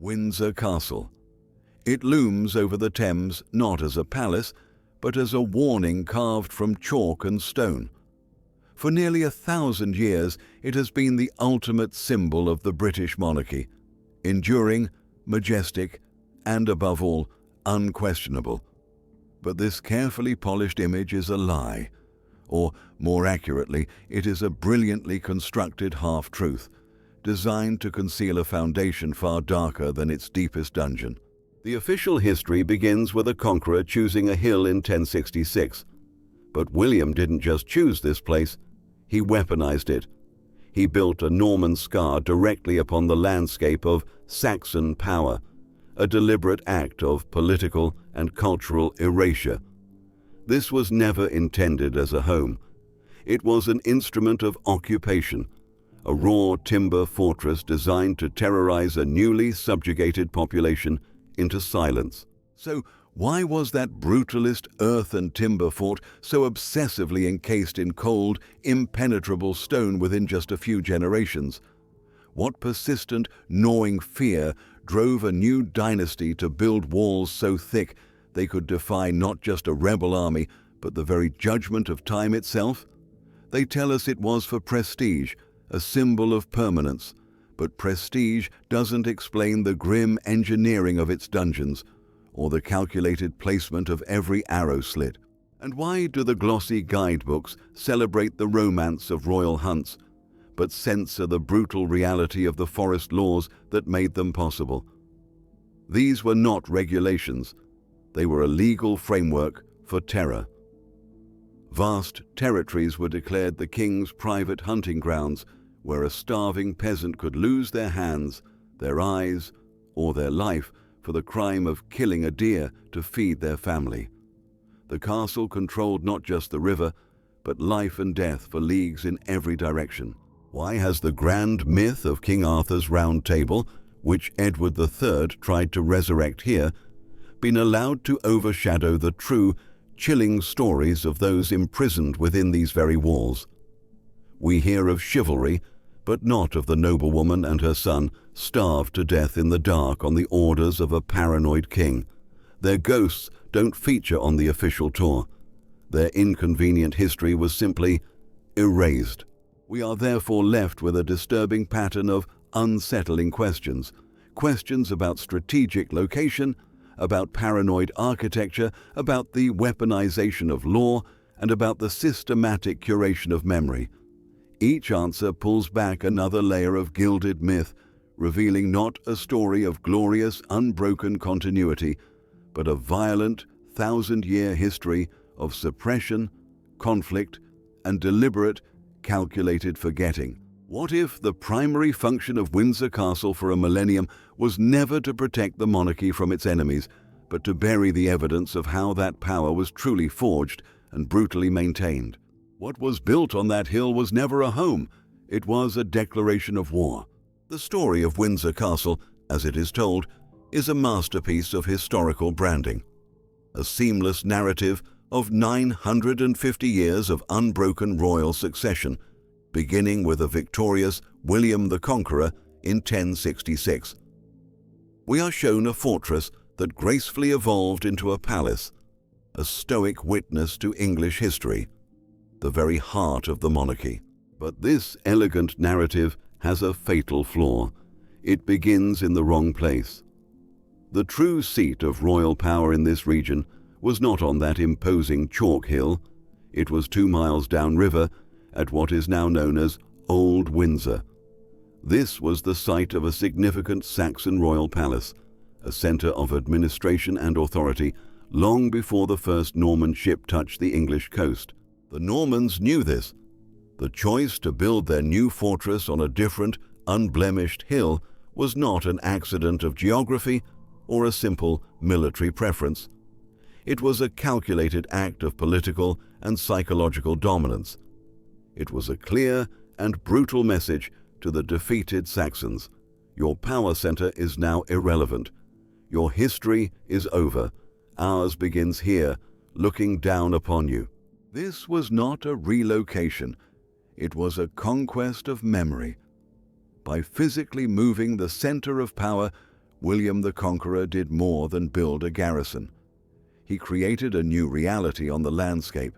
Windsor Castle. It looms over the Thames not as a palace, but as a warning carved from chalk and stone. For nearly 1,000 years, it has been the ultimate symbol of the British monarchy, enduring, majestic, and above all, unquestionable. But this carefully polished image is a lie, or more accurately, it is a brilliantly constructed half-truth, designed to conceal a foundation far darker than its deepest dungeon. The official history begins with a conqueror choosing a hill in 1066. But William didn't just choose this place, he weaponized it. He built a Norman scar directly upon the landscape of Saxon power, a deliberate act of political and cultural erasure. This was never intended as a home. It was an instrument of occupation, a raw timber fortress designed to terrorize a newly subjugated population into silence. So why was that brutalist earth and timber fort so obsessively encased in cold, impenetrable stone within just a few generations? What persistent, gnawing fear drove a new dynasty to build walls so thick they could defy not just a rebel army, but the very judgment of time itself? They tell us it was for prestige, a symbol of permanence. But prestige doesn't explain the grim engineering of its dungeons, or the calculated placement of every arrow slit. And why do the glossy guidebooks celebrate the romance of royal hunts, but censor the brutal reality of the forest laws that made them possible? These were not regulations. They were a legal framework for terror. Vast territories were declared the king's private hunting grounds, where a starving peasant could lose their hands, their eyes, or their life for the crime of killing a deer to feed their family. The castle controlled not just the river, but life and death for leagues in every direction. Why has the grand myth of King Arthur's Round Table, which Edward III tried to resurrect here, been allowed to overshadow the true, chilling stories of those imprisoned within these very walls? We hear of chivalry, but not of the noblewoman and her son starved to death in the dark on the orders of a paranoid king. Their ghosts don't feature on the official tour. Their inconvenient history was simply erased. We are therefore left with a disturbing pattern of unsettling questions. Questions about strategic location, about paranoid architecture, about the weaponization of law, and about the systematic curation of memory. Each answer pulls back another layer of gilded myth, revealing not a story of glorious, unbroken continuity, but a violent, 1,000-year history of suppression, conflict, and deliberate, calculated forgetting. What if the primary function of Windsor Castle for a millennium was never to protect the monarchy from its enemies, but to bury the evidence of how that power was truly forged and brutally maintained? What was built on that hill was never a home. It was a declaration of war. The story of Windsor Castle, as it is told, is a masterpiece of historical branding. A seamless narrative of 950 years of unbroken royal succession, beginning with a victorious William the Conqueror in 1066. We are shown a fortress that gracefully evolved into a palace, a stoic witness to English history, the very heart of the monarchy. But this elegant narrative has a fatal flaw. It begins in the wrong place. The true seat of royal power in this region was not on that imposing chalk hill. It was 2 miles downriver at what is now known as Old Windsor. This was the site of a significant Saxon royal palace, a center of administration and authority long before the first Norman ship touched the English coast. The Normans knew this. The choice to build their new fortress on a different, unblemished hill was not an accident of geography or a simple military preference. It was a calculated act of political and psychological dominance. It was a clear and brutal message to the defeated Saxons. Your power center is now irrelevant. Your history is over. Ours begins here, looking down upon you. This was not a relocation. It was a conquest of memory. By physically moving the center of power, William the Conqueror did more than build a garrison. He created a new reality on the landscape.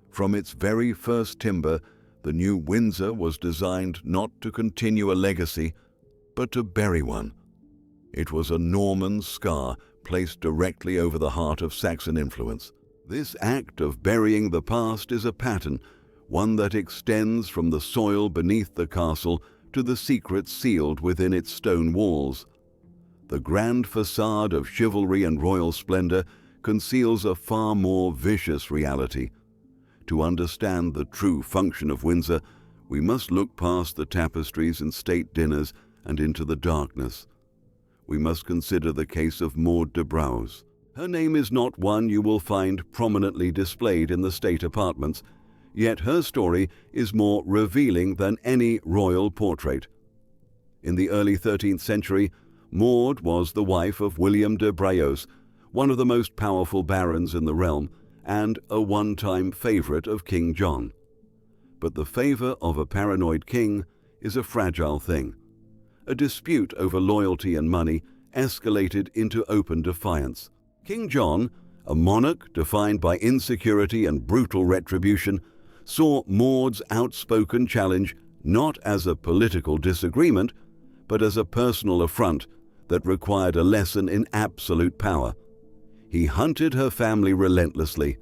From its very first timber, the new Windsor was designed not to continue a legacy, but to bury one. It was a Norman scar placed directly over the heart of Saxon influence. This act of burying the past is a pattern, one that extends from the soil beneath the castle to the secrets sealed within its stone walls. The grand facade of chivalry and royal splendor conceals a far more vicious reality. To understand the true function of Windsor, we must look past the tapestries and state dinners and into the darkness. We must consider the case of Maud de Braose. Her name is not one you will find prominently displayed in the state apartments, yet her story is more revealing than any royal portrait. In the early 13th century, Maud was the wife of William de Braose, one of the most powerful barons in the realm, and a one-time favorite of King John. But the favor of a paranoid king is a fragile thing. A dispute over loyalty and money escalated into open defiance. King John, a monarch defined by insecurity and brutal retribution, saw Maud's outspoken challenge not as a political disagreement, but as a personal affront that required a lesson in absolute power. He hunted her family relentlessly.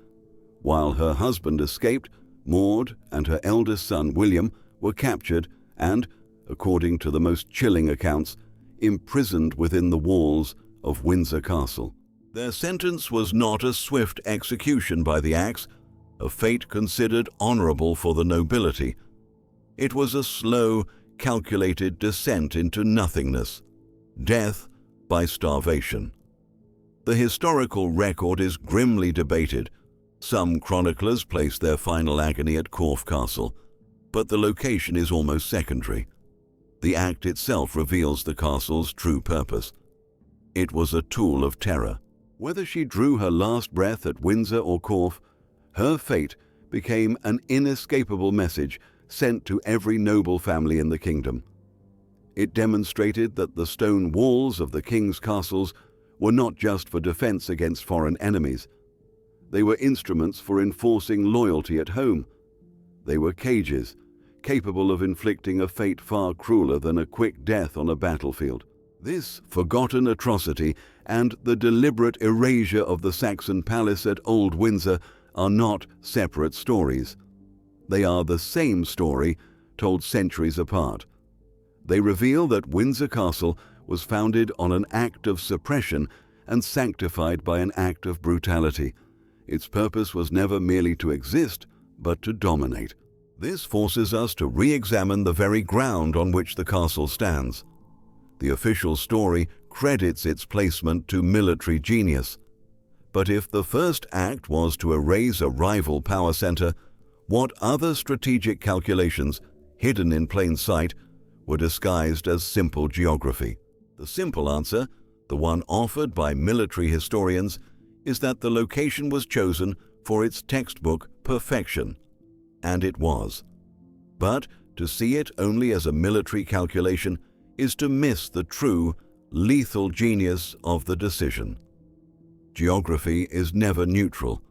While her husband escaped, Maud and her eldest son William were captured and, according to the most chilling accounts, imprisoned within the walls of Windsor Castle. Their sentence was not a swift execution by the axe, a fate considered honorable for the nobility. It was a slow, calculated descent into nothingness, death by starvation. The historical record is grimly debated. Some chroniclers place their final agony at Corfe Castle, but the location is almost secondary. The act itself reveals the castle's true purpose. It was a tool of terror. Whether she drew her last breath at Windsor or Corfe, her fate became an inescapable message sent to every noble family in the kingdom. It demonstrated that the stone walls of the king's castles were not just for defense against foreign enemies. They were instruments for enforcing loyalty at home. They were cages, capable of inflicting a fate far crueler than a quick death on a battlefield. This forgotten atrocity and the deliberate erasure of the Saxon palace at Old Windsor are not separate stories. They are the same story, told centuries apart. They reveal that Windsor Castle was founded on an act of suppression and sanctified by an act of brutality. Its purpose was never merely to exist, but to dominate. This forces us to re-examine the very ground on which the castle stands. The official story credits its placement to military genius. But if the first act was to erase a rival power center, what other strategic calculations, hidden in plain sight, were disguised as simple geography? The simple answer, the one offered by military historians, is that the location was chosen for its textbook perfection. And it was. But to see it only as a military calculation is to miss the true, lethal genius of the decision. Geography is never neutral.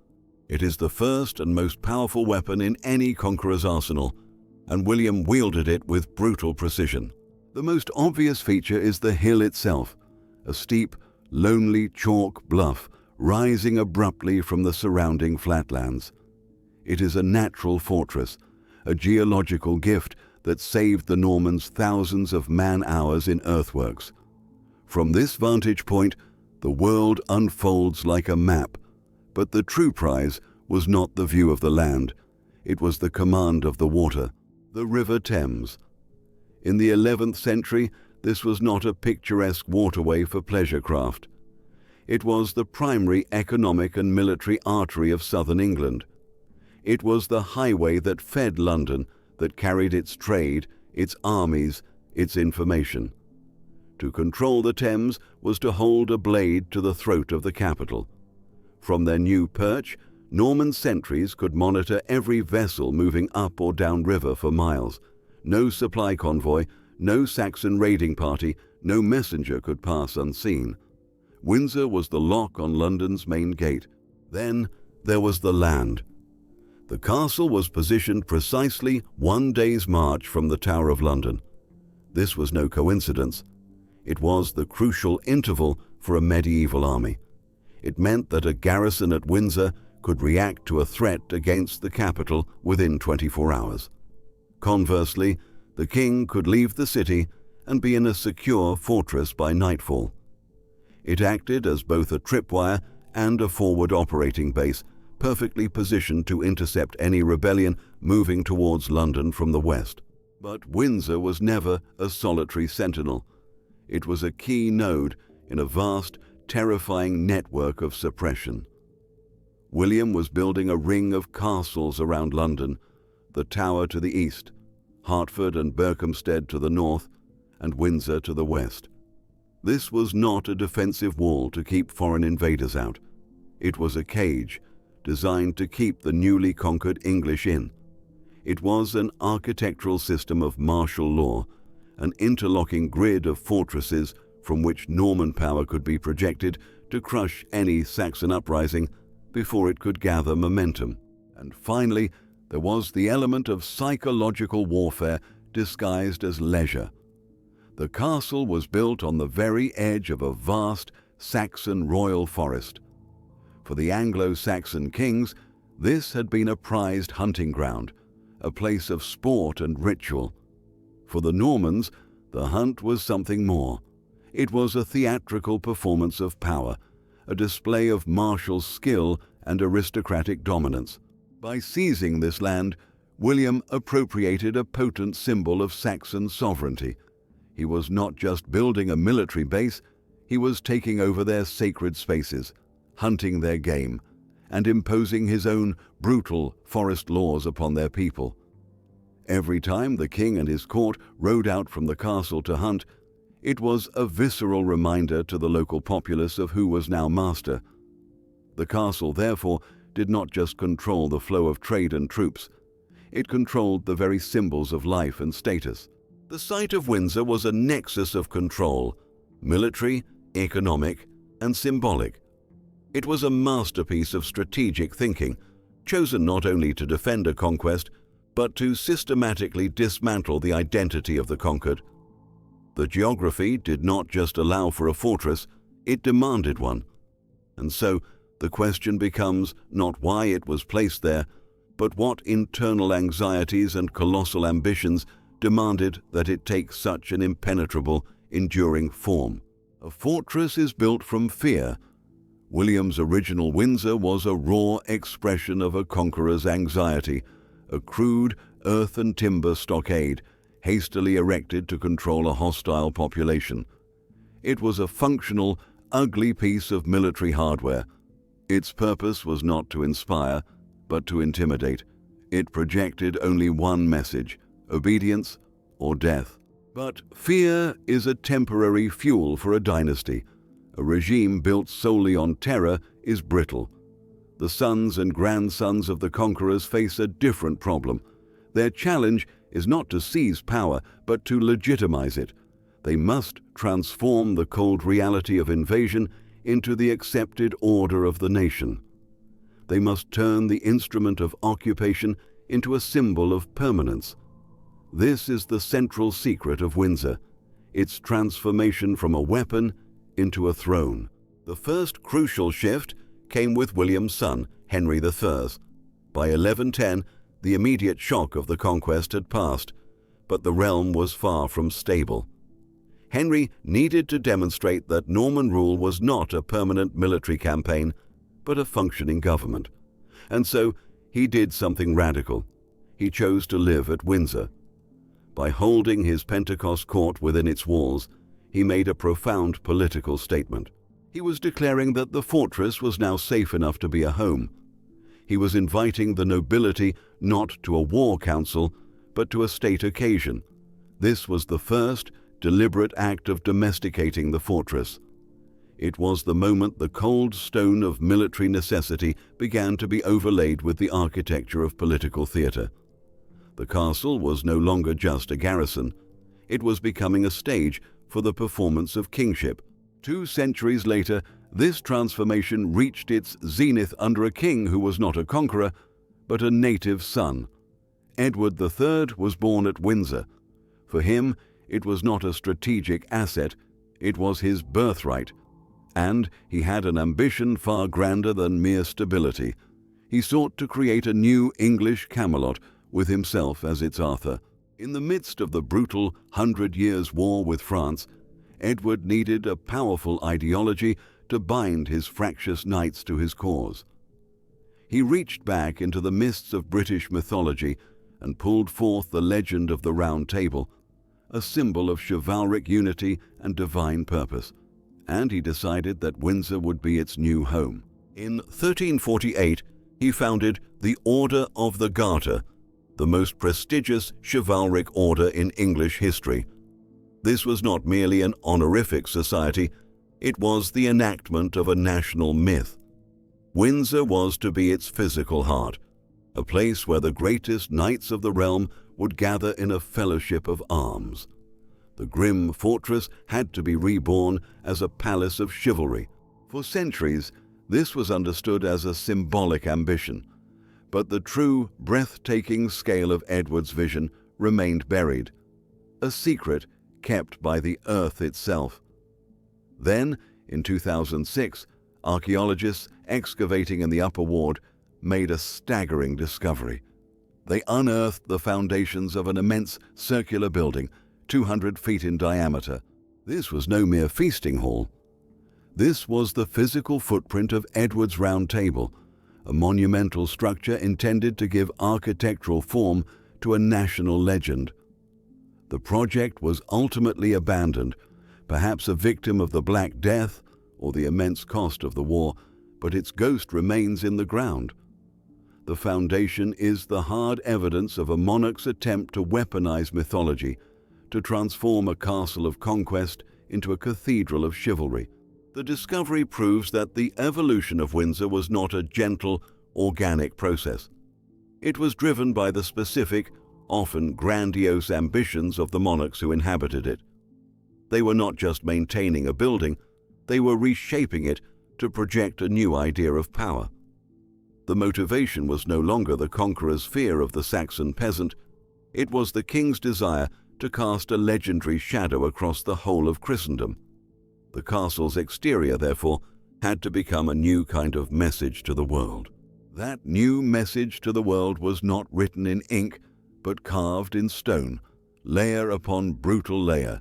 It is the first and most powerful weapon in any conqueror's arsenal, and William wielded it with brutal precision. The most obvious feature is the hill itself, a steep, lonely chalk bluff rising abruptly from the surrounding flatlands. It is a natural fortress, a geological gift that saved the Normans thousands of man-hours in earthworks. From this vantage point, the world unfolds like a map, but the true prize was not the view of the land. It was the command of the water, the River Thames. In the 11th century, this was not a picturesque waterway for pleasure craft. It was the primary economic and military artery of southern England. It was the highway that fed London, that carried its trade, its armies, its information. To control the Thames was to hold a blade to the throat of the capital. From their new perch, Norman sentries could monitor every vessel moving up or down river for miles. No supply convoy, no Saxon raiding party, No messenger could pass unseen. Windsor was the lock on London's main gate. Then there was the land. The castle was positioned precisely 1 day's march from the Tower of London. This was no coincidence. It was the crucial interval for a medieval army. It meant that a garrison at Windsor could react to a threat against the capital within 24 hours. Conversely, the king could leave the city and be in a secure fortress by nightfall. It acted as both a tripwire and a forward operating base, perfectly positioned to intercept any rebellion moving towards London from the west. But Windsor was never a solitary sentinel. It was a key node in a vast, terrifying network of suppression. William was building a ring of castles around London, the Tower to the east, Hertford and Berkhamsted to the north, and Windsor to the west. This was not a defensive wall to keep foreign invaders out. It was a cage designed to keep the newly conquered English in. It was an architectural system of martial law, an interlocking grid of fortresses from which Norman power could be projected to crush any Saxon uprising before it could gather momentum. And finally, there was the element of psychological warfare disguised as leisure. The castle was built on the very edge of a vast Saxon royal forest. For the Anglo-Saxon kings, this had been a prized hunting ground, a place of sport and ritual. For the Normans, the hunt was something more. It was a theatrical performance of power, a display of martial skill and aristocratic dominance. By seizing this land, William appropriated a potent symbol of Saxon sovereignty. He was not just building a military base, he was taking over their sacred spaces, hunting their game, and imposing his own brutal forest laws upon their people. Every time the king and his court rode out from the castle to hunt, it was a visceral reminder to the local populace of who was now master. The castle, therefore, did not just control the flow of trade and troops. It controlled the very symbols of life and status. The site of Windsor was a nexus of control, military, economic, and symbolic. It was a masterpiece of strategic thinking, chosen not only to defend a conquest, but to systematically dismantle the identity of the conquered. The geography did not just allow for a fortress, it demanded one. And so, the question becomes not why it was placed there, but what internal anxieties and colossal ambitions demanded that it take such an impenetrable, enduring form. A fortress is built from fear. William's original Windsor was a raw expression of a conqueror's anxiety, a crude earth and timber stockade, hastily erected to control a hostile population. It was a functional, ugly piece of military hardware. Its purpose was not to inspire, but to intimidate. It projected only one message: obedience or death. But fear is a temporary fuel for a dynasty. A regime built solely on terror is brittle. The sons and grandsons of the conquerors face a different problem. Their challenge is not to seize power, but to legitimize it. They must transform the cold reality of invasion into the accepted order of the nation. They must turn the instrument of occupation into a symbol of permanence. This is the central secret of Windsor, its transformation from a weapon into a throne. The first crucial shift came with William's son, Henry III. By 1110, the immediate shock of the conquest had passed, but the realm was far from stable. Henry needed to demonstrate that Norman rule was not a permanent military campaign, but a functioning government. And so he did something radical. He chose to live at Windsor. By holding his Pentecost court within its walls, he made a profound political statement. He was declaring that the fortress was now safe enough to be a home. He was inviting the nobility not to a war council, but to a state occasion. This was the first deliberate act of domesticating the fortress. It was the moment the cold stone of military necessity began to be overlaid with the architecture of political theatre. The castle was no longer just a garrison. It was becoming a stage for the performance of kingship. 2 centuries later, this transformation reached its zenith under a king who was not a conqueror, but a native son. Edward III was born at Windsor. For him, it was not a strategic asset, it was his birthright. And he had an ambition far grander than mere stability. He sought to create a new English Camelot with himself as its Arthur. In the midst of the brutal 100 Years' War with France, Edward needed a powerful ideology to bind his fractious knights to his cause. He reached back into the mists of British mythology and pulled forth the legend of the Round Table, a symbol of chivalric unity and divine purpose, and he decided that Windsor would be its new home. In 1348, he founded the Order of the Garter, the most prestigious chivalric order in English history. This was not merely an honorific society, it was the enactment of a national myth. Windsor was to be its physical heart, a place where the greatest knights of the realm would gather in a fellowship of arms. The grim fortress had to be reborn as a palace of chivalry. For centuries, this was understood as a symbolic ambition, but the true, breathtaking scale of Edward's vision remained buried, a secret kept by the earth itself. Then, in 2006, archaeologists excavating in the Upper Ward made a staggering discovery. They unearthed the foundations of an immense circular building, 200 feet in diameter. This was no mere feasting hall. This was the physical footprint of Edward's Round Table, a monumental structure intended to give architectural form to a national legend. The project was ultimately abandoned, perhaps a victim of the Black Death or the immense cost of the war, but its ghost remains in the ground. The foundation is the hard evidence of a monarch's attempt to weaponize mythology, to transform a castle of conquest into a cathedral of chivalry. The discovery proves that the evolution of Windsor was not a gentle, organic process. It was driven by the specific, often grandiose ambitions of the monarchs who inhabited it. They were not just maintaining a building, they were reshaping it to project a new idea of power. The motivation was no longer the conqueror's fear of the Saxon peasant, it was the king's desire to cast a legendary shadow across the whole of Christendom. The castle's exterior, therefore, had to become a new kind of message to the world. That new message to the world was not written in ink, but carved in stone, layer upon brutal layer,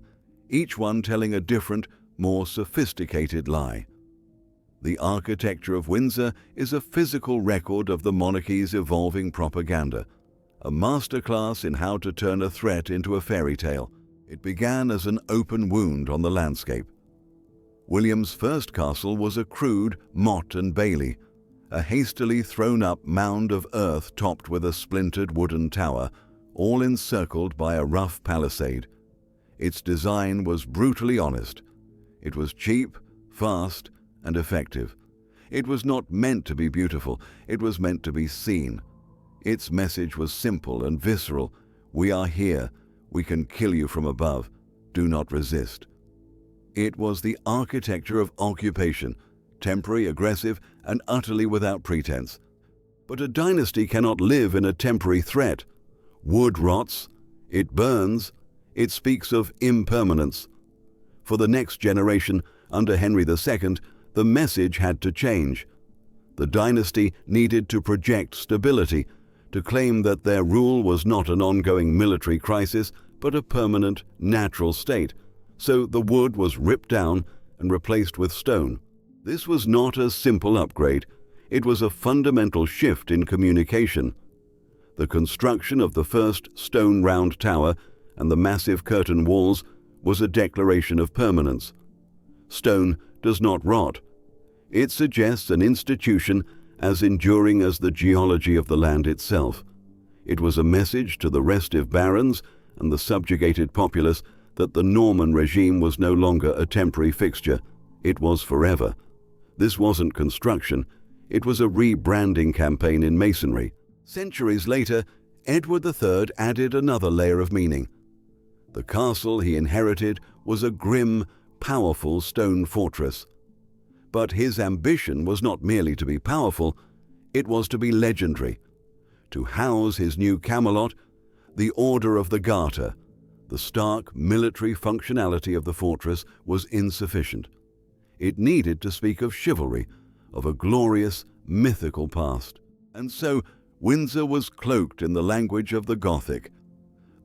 each one telling a different, more sophisticated lie. The architecture of Windsor is a physical record of the monarchy's evolving propaganda, a masterclass in how to turn a threat into a fairy tale. It began as an open wound on the landscape. William's first castle was a crude motte and bailey, a hastily thrown-up mound of earth topped with a splintered wooden tower, all encircled by a rough palisade. Its design was brutally honest. It was cheap, fast, and effective. It was not meant to be beautiful, it was meant to be seen. Its message was simple and visceral. We are here, we can kill you from above, do not resist. It was the architecture of occupation, temporary, aggressive, and utterly without pretense. But a dynasty cannot live in a temporary threat. Wood rots, it burns, it speaks of impermanence. For the next generation, under Henry II, the message had to change. The dynasty needed to project stability, to claim that their rule was not an ongoing military crisis, but a permanent, natural state. So the wood was ripped down and replaced with stone. This was not a simple upgrade. It was a fundamental shift in communication. The construction of the first stone round tower and the massive curtain walls was a declaration of permanence. Stone does not rot. It suggests an institution as enduring as the geology of the land itself. It was a message to the restive barons and the subjugated populace that the Norman regime was no longer a temporary fixture, it was forever. This wasn't construction, it was a rebranding campaign in masonry. Centuries later, Edward III added another layer of meaning. The castle he inherited was a grim, powerful stone fortress. But his ambition was not merely to be powerful, it was to be legendary. To house his new Camelot, the Order of the Garter, the stark military functionality of the fortress was insufficient. It needed to speak of chivalry, of a glorious, mythical past. And so Windsor was cloaked in the language of the Gothic.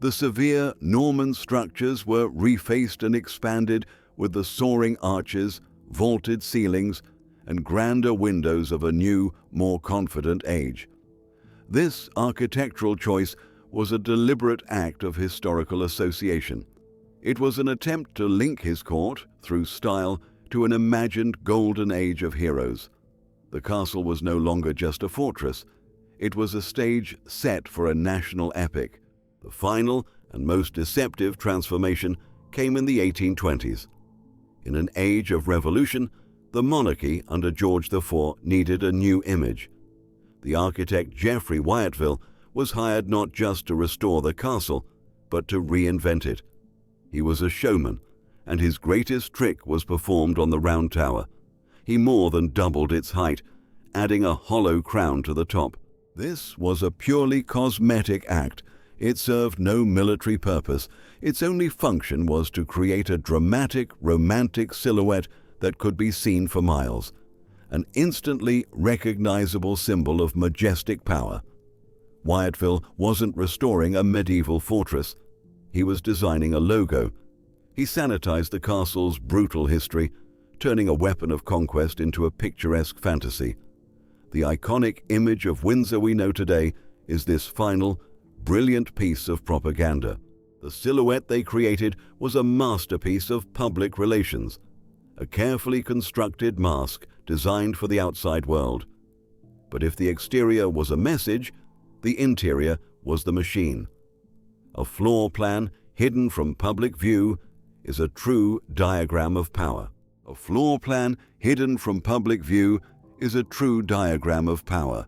The severe Norman structures were refaced and expanded with the soaring arches, vaulted ceilings, and grander windows of a new, more confident age. This architectural choice was a deliberate act of historical association. It was an attempt to link his court, through style, to an imagined golden age of heroes. The castle was no longer just a fortress. It was a stage set for a national epic. The final and most deceptive transformation came in the 1820s. In an age of revolution, the monarchy under George IV needed a new image. The architect Geoffrey Wyatville was hired not just to restore the castle, but to reinvent it. He was a showman, and his greatest trick was performed on the Round Tower. He more than doubled its height, adding a hollow crown to the top. This was a purely cosmetic act. It served no military purpose. Its only function was to create a dramatic, romantic silhouette that could be seen for miles, an instantly recognizable symbol of majestic power. Wyatville wasn't restoring a medieval fortress. He was designing a logo. He sanitized the castle's brutal history, turning a weapon of conquest into a picturesque fantasy. The iconic image of Windsor we know today is this final, brilliant piece of propaganda. The silhouette they created was a masterpiece of public relations, a carefully constructed mask designed for the outside world. But if the exterior was a message, the interior was the machine. A floor plan hidden from public view is a true diagram of power. A floor plan hidden from public view is a true diagram of power.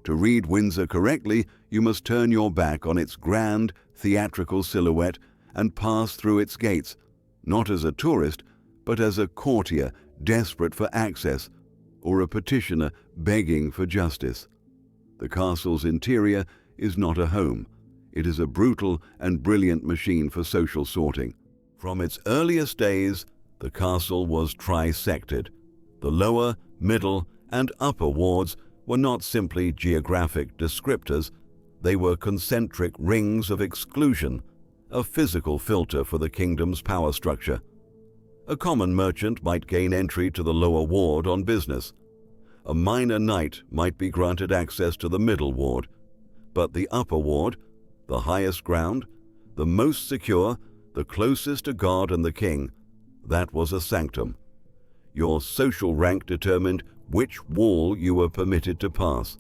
To read Windsor correctly, you must turn your back on its grand, theatrical silhouette and pass through its gates, not as a tourist, but as a courtier desperate for access, or a petitioner begging for justice. The castle's interior is not a home. It is a brutal and brilliant machine for social sorting. From its earliest days, the castle was trisected. The lower, middle, and upper wards were not simply geographic descriptors. They were concentric rings of exclusion, a physical filter for the kingdom's power structure. A common merchant might gain entry to the lower ward on business. A minor knight might be granted access to the middle ward. But the upper ward, the highest ground, the most secure, the closest to God and the king, that was a sanctum. Your social rank determined which wall you were permitted to pass.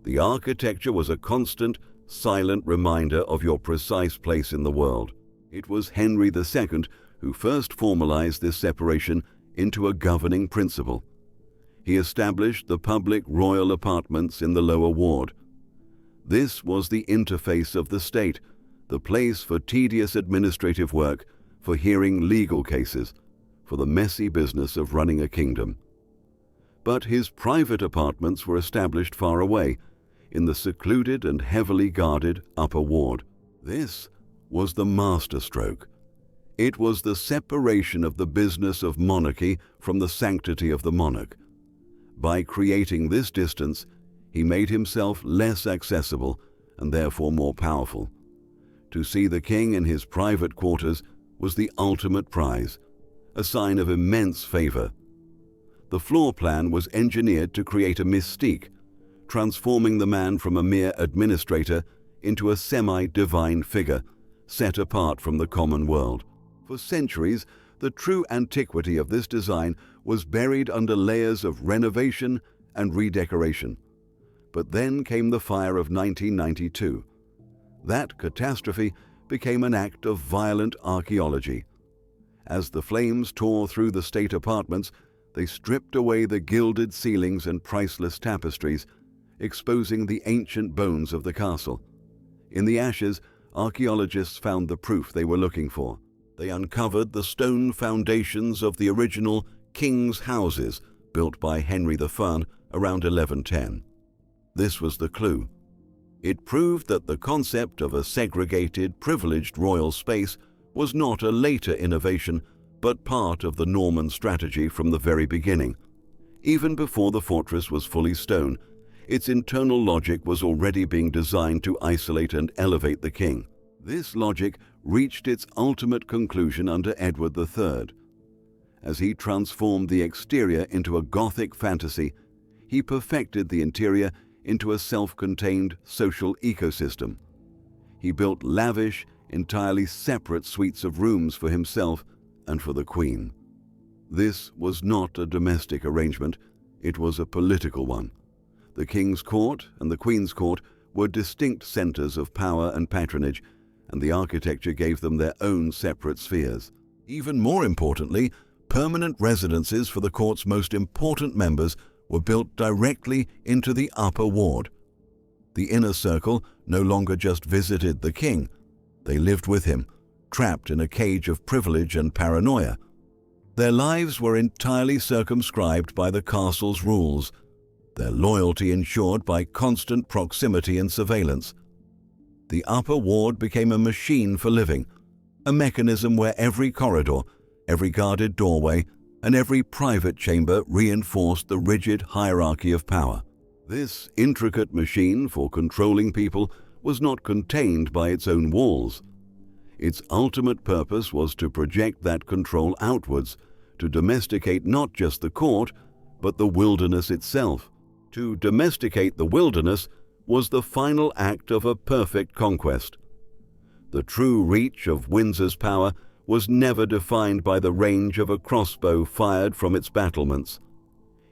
The architecture was a constant, silent reminder of your precise place in the world. It was Henry II who first formalized this separation into a governing principle. He established the public royal apartments in the lower ward. This was the interface of the state, the place for tedious administrative work, for hearing legal cases, for the messy business of running a kingdom. But his private apartments were established far away, in the secluded and heavily guarded upper ward. This was the masterstroke. It was the separation of the business of monarchy from the sanctity of the monarch. By creating this distance, he made himself less accessible and therefore more powerful. To see the king in his private quarters was the ultimate prize, a sign of immense favor. The floor plan was engineered to create a mystique, transforming the man from a mere administrator into a semi-divine figure, set apart from the common world. For centuries, the true antiquity of this design was buried under layers of renovation and redecoration. But then came the fire of 1992. That catastrophe became an act of violent archaeology. As the flames tore through the state apartments, they stripped away the gilded ceilings and priceless tapestries, exposing the ancient bones of the castle. In the ashes, archaeologists found the proof they were looking for. They uncovered the stone foundations of the original king's houses built by Henry I around 1110. This was the clue. It proved that the concept of a segregated, privileged royal space was not a later innovation, but part of the Norman strategy from the very beginning. Even before the fortress was fully stone, its internal logic was already being designed to isolate and elevate the king. This logic reached its ultimate conclusion under Edward III. As he transformed the exterior into a Gothic fantasy, he perfected the interior into a self-contained social ecosystem. He built lavish, entirely separate suites of rooms for himself and for the Queen. This was not a domestic arrangement, it was a political one. The King's Court and the Queen's Court were distinct centers of power and patronage, and the architecture gave them their own separate spheres. Even more importantly, permanent residences for the court's most important members were built directly into the upper ward. The inner circle no longer just visited the king, they lived with him, trapped in a cage of privilege and paranoia. Their lives were entirely circumscribed by the castle's rules, their loyalty ensured by constant proximity and surveillance. The upper ward became a machine for living, a mechanism where every corridor, every guarded doorway, and every private chamber reinforced the rigid hierarchy of power. This intricate machine for controlling people was not contained by its own walls. Its ultimate purpose was to project that control outwards, to domesticate not just the court, but the wilderness itself. To domesticate the wilderness was the final act of a perfect conquest. The true reach of Windsor's power was never defined by the range of a crossbow fired from its battlements.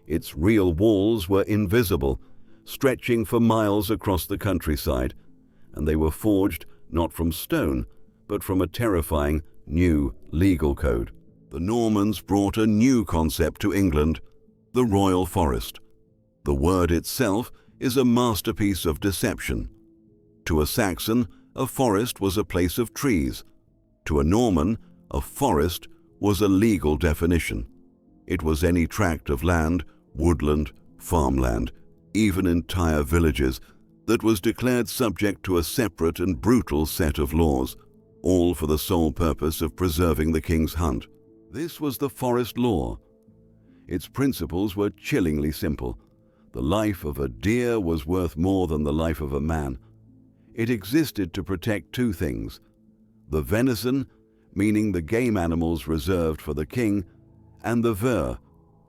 Its real walls were invisible, stretching for miles across the countryside, and they were forged not from stone, but from a terrifying new legal code. The Normans brought a new concept to England, the royal forest. The word itself is a masterpiece of deception. To a Saxon, a forest was a place of trees. To a Norman, a forest was a legal definition. It was any tract of land, woodland, farmland, even entire villages, that was declared subject to a separate and brutal set of laws, all for the sole purpose of preserving the king's hunt. This was the forest law. Its principles were chillingly simple. The life of a deer was worth more than the life of a man. It existed to protect two things: the venison, meaning the game animals reserved for the king, and the ver,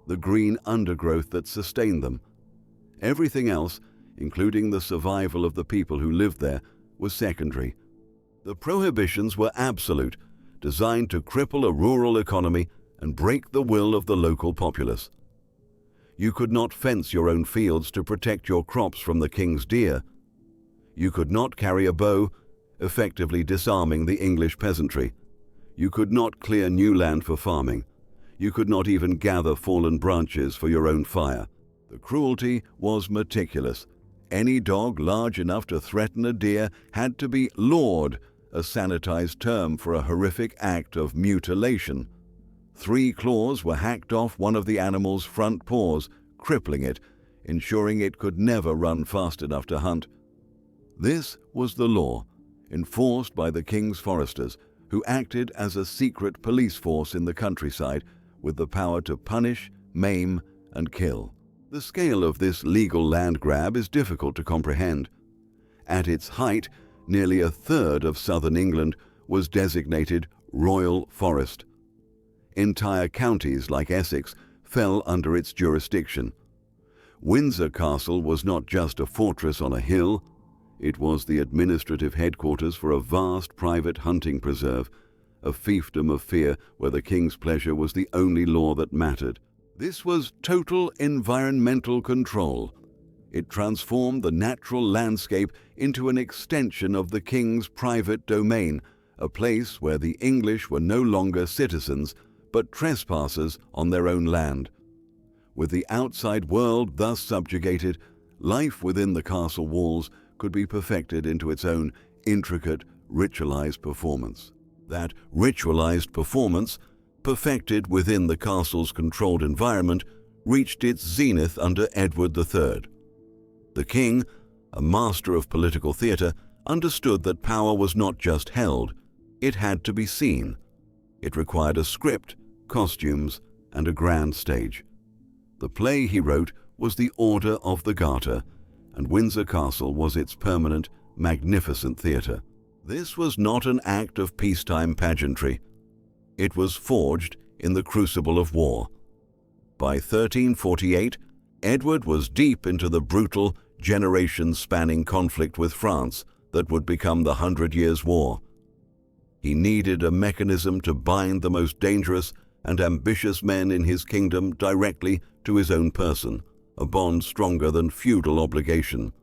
the green undergrowth that sustained them. Everything else, including the survival of the people who lived there, was secondary. The prohibitions were absolute, designed to cripple a rural economy and break the will of the local populace. You could not fence your own fields to protect your crops from the king's deer. You could not carry a bow, effectively disarming the English peasantry. You could not clear new land for farming. You could not even gather fallen branches for your own fire. The cruelty was meticulous. Any dog large enough to threaten a deer had to be lawed, a sanitized term for a horrific act of mutilation. 3 claws were hacked off one of the animal's front paws, crippling it, ensuring it could never run fast enough to hunt. This was the law, enforced by the king's foresters, who acted as a secret police force in the countryside with the power to punish, maim, and kill. The scale of this legal land grab is difficult to comprehend. At its height, nearly a third of southern England was designated royal forest. Entire counties like Essex fell under its jurisdiction. Windsor Castle was not just a fortress on a hill, it was the administrative headquarters for a vast private hunting preserve, a fiefdom of fear where the king's pleasure was the only law that mattered. This was total environmental control. It transformed the natural landscape into an extension of the king's private domain, a place where the English were no longer citizens, but trespassers on their own land. With the outside world thus subjugated, life within the castle walls could be perfected into its own intricate, ritualized performance. That ritualized performance, perfected within the castle's controlled environment, reached its zenith under Edward III. The king, a master of political theatre, understood that power was not just held, it had to be seen. It required a script, costumes, and a grand stage. The play he wrote was The Order of the Garter, and Windsor Castle was its permanent, magnificent theatre. This was not an act of peacetime pageantry. It was forged in the crucible of war. By 1348, Edward was deep into the brutal, generation-spanning conflict with France that would become the 100 Years' War. He needed a mechanism to bind the most dangerous and ambitious men in his kingdom directly to his own person, a bond stronger than feudal obligation.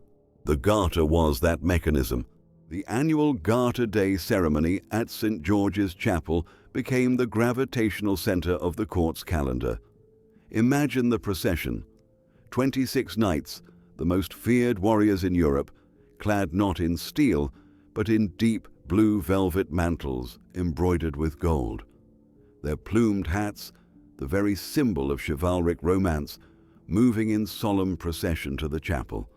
The Garter was that mechanism. The annual Garter Day ceremony at St. George's Chapel became the gravitational center of the court's calendar. Imagine the procession. 26 knights, the most feared warriors in Europe, clad not in steel, but in deep blue velvet mantles embroidered with gold. Their plumed hats, the very symbol of chivalric romance, moving in solemn procession to the chapel.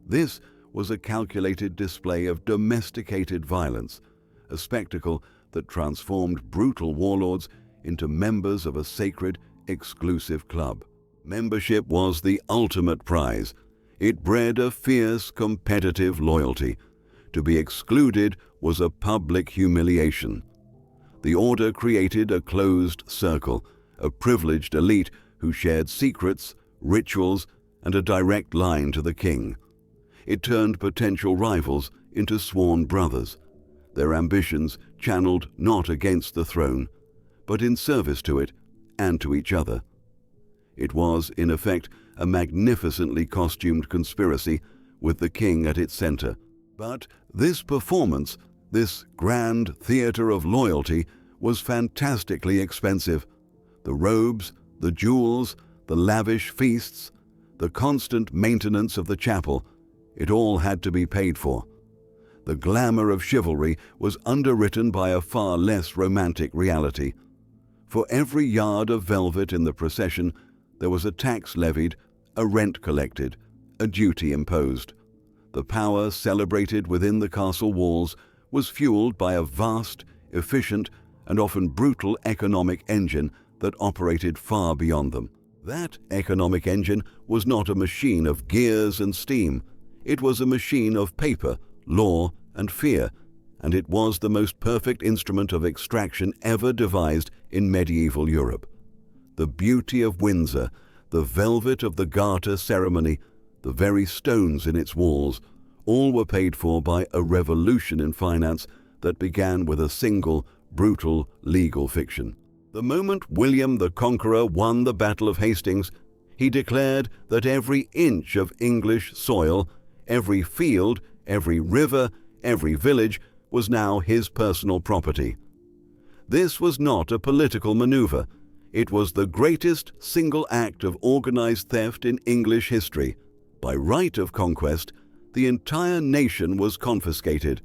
This was a calculated display of domesticated violence, a spectacle that transformed brutal warlords into members of a sacred, exclusive club. Membership was the ultimate prize. It bred a fierce, competitive loyalty. To be excluded was a public humiliation. The order created a closed circle, a privileged elite who shared secrets, rituals, and a direct line to the king. It turned potential rivals into sworn brothers, their ambitions channeled not against the throne, but in service to it and to each other. It was, in effect, a magnificently costumed conspiracy with the king at its center. But this performance, this grand theater of loyalty, was fantastically expensive. The robes, the jewels, the lavish feasts, the constant maintenance of the chapel, it all had to be paid for. The glamour of chivalry was underwritten by a far less romantic reality. For every yard of velvet in the procession, there was a tax levied, a rent collected, a duty imposed. The power celebrated within the castle walls was fueled by a vast, efficient, and often brutal economic engine that operated far beyond them. That economic engine was not a machine of gears and steam. It was a machine of paper, law, and fear, and it was the most perfect instrument of extraction ever devised in medieval Europe. The beauty of Windsor, the velvet of the Garter ceremony, the very stones in its walls, all were paid for by a revolution in finance that began with a single, brutal legal fiction. The moment William the Conqueror won the Battle of Hastings, he declared that every inch of English soil, every field, every river, every village was now his personal property. This was not a political maneuver. It was the greatest single act of organized theft in English history. By right of conquest, the entire nation was confiscated.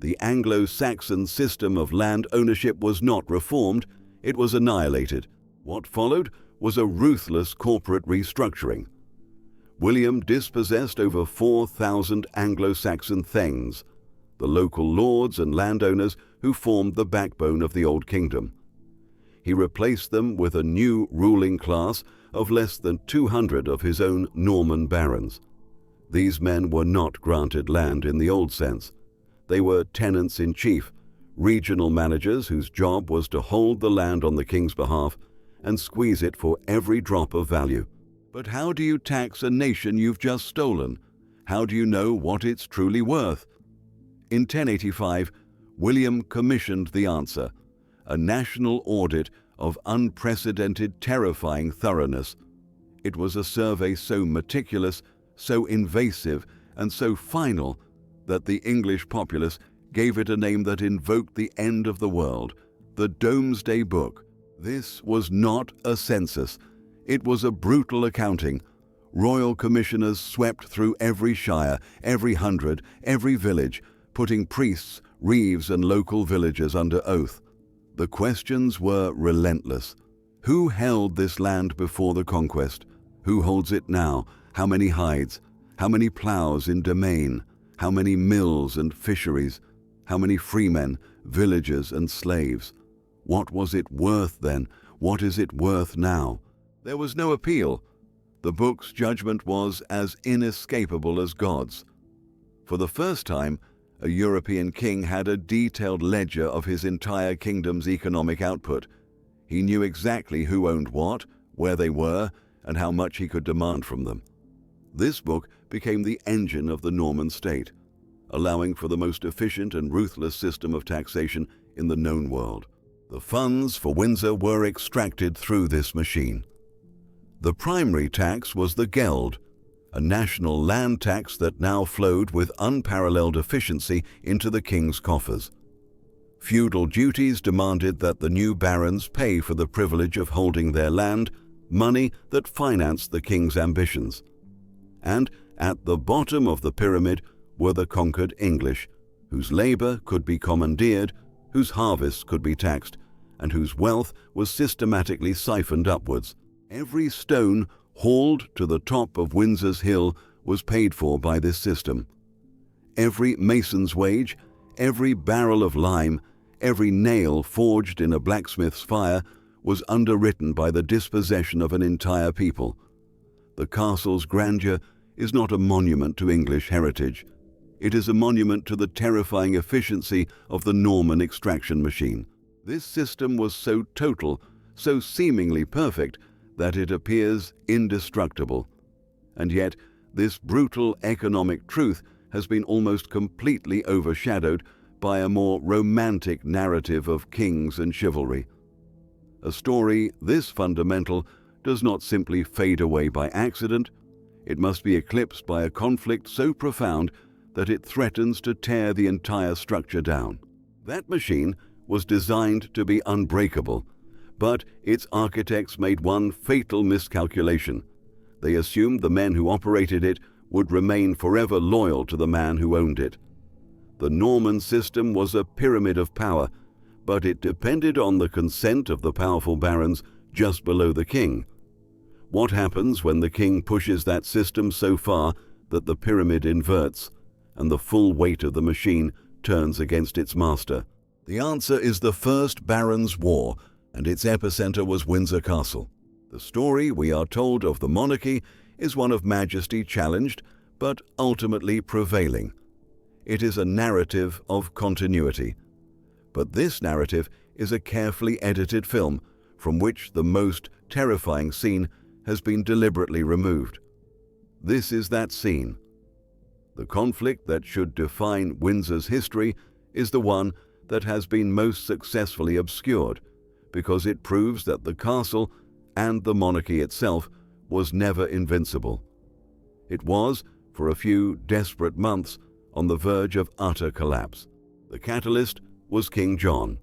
The Anglo-Saxon system of land ownership was not reformed, it was annihilated. What followed was a ruthless corporate restructuring. William dispossessed over 4,000 Anglo-Saxon thanes, the local lords and landowners who formed the backbone of the Old Kingdom. He replaced them with a new ruling class of less than 200 of his own Norman barons. These men were not granted land in the old sense. They were tenants-in-chief, regional managers whose job was to hold the land on the king's behalf and squeeze it for every drop of value. But how do you tax a nation you've just stolen? How do you know what it's truly worth? In 1085, William commissioned the answer, a national audit of unprecedented, terrifying thoroughness. It was a survey so meticulous, so invasive, and so final that the English populace gave it a name that invoked the end of the world, the Domesday Book. This was not a census. It was a brutal accounting. Royal commissioners swept through every shire, every hundred, every village, putting priests, reeves and local villagers under oath. The questions were relentless. Who held this land before the conquest? Who holds it now? How many hides? How many ploughs in domain? How many mills and fisheries? How many freemen, villagers and slaves? What was it worth then? What is it worth now? There was no appeal. The book's judgment was as inescapable as God's. For the first time, a European king had a detailed ledger of his entire kingdom's economic output. He knew exactly who owned what, where they were, and how much he could demand from them. This book became the engine of the Norman state, allowing for the most efficient and ruthless system of taxation in the known world. The funds for Windsor were extracted through this machine. The primary tax was the geld, a national land tax that now flowed with unparalleled efficiency into the king's coffers. Feudal duties demanded that the new barons pay for the privilege of holding their land, money that financed the king's ambitions. And at the bottom of the pyramid were the conquered English, whose labor could be commandeered, whose harvests could be taxed, and whose wealth was systematically siphoned upwards. Every stone hauled to the top of Windsor's hill was paid for by this system. Every mason's wage, every barrel of lime, every nail forged in a blacksmith's fire was underwritten by the dispossession of an entire people. The castle's grandeur is not a monument to English heritage. It is a monument to the terrifying efficiency of the Norman extraction machine. This system was so total, so seemingly perfect, that it appears indestructible. And yet, this brutal economic truth has been almost completely overshadowed by a more romantic narrative of kings and chivalry. A story this fundamental does not simply fade away by accident. It must be eclipsed by a conflict so profound that it threatens to tear the entire structure down. That machine was designed to be unbreakable, but its architects made one fatal miscalculation. They assumed the men who operated it would remain forever loyal to the man who owned it. The Norman system was a pyramid of power, but it depended on the consent of the powerful barons just below the king. What happens when the king pushes that system so far that the pyramid inverts and the full weight of the machine turns against its master? The answer is the First Barons' War, and its epicenter was Windsor Castle. The story, we are told, of the monarchy is one of majesty challenged, but ultimately prevailing. It is a narrative of continuity. But this narrative is a carefully edited film from which the most terrifying scene has been deliberately removed. This is that scene. The conflict that should define Windsor's history is the one that has been most successfully obscured, because it proves that the castle and the monarchy itself was never invincible. It was, for a few desperate months, on the verge of utter collapse. The catalyst was King John.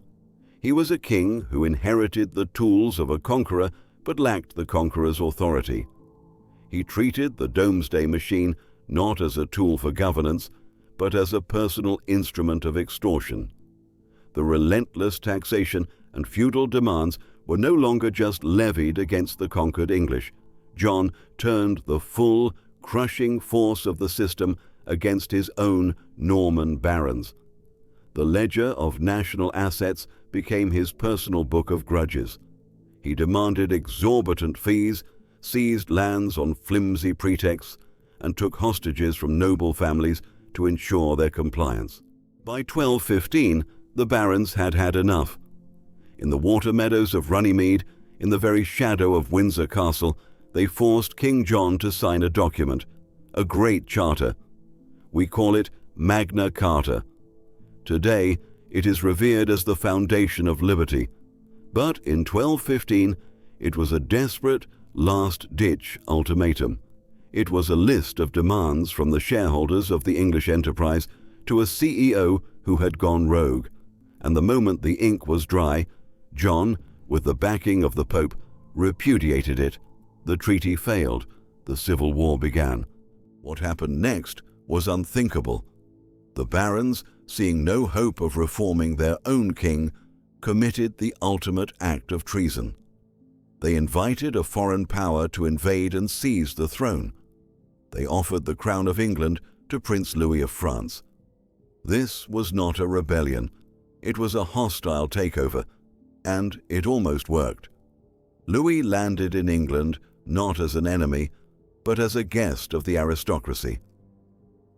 He was a king who inherited the tools of a conqueror but lacked the conqueror's authority. He treated the Domesday machine not as a tool for governance, but as a personal instrument of extortion. The relentless taxation and feudal demands were no longer just levied against the conquered English. John turned the full, crushing force of the system against his own Norman barons. The ledger of national assets became his personal book of grudges. He demanded exorbitant fees, seized lands on flimsy pretexts, and took hostages from noble families to ensure their compliance. By 1215, the barons had had enough. In the water meadows of Runnymede, in the very shadow of Windsor Castle, they forced King John to sign a document, a great charter. We call it Magna Carta. Today, it is revered as the foundation of liberty. But in 1215, it was a desperate, last-ditch ultimatum. It was a list of demands from the shareholders of the English enterprise to a CEO who had gone rogue. And the moment the ink was dry, John, with the backing of the Pope, repudiated it. The treaty failed. The Civil War began. What happened next was unthinkable. The barons, seeing no hope of reforming their own king, committed the ultimate act of treason. They invited a foreign power to invade and seize the throne. They offered the crown of England to Prince Louis of France. This was not a rebellion. It was a hostile takeover, and it almost worked. Louis landed in England not as an enemy, but as a guest of the aristocracy.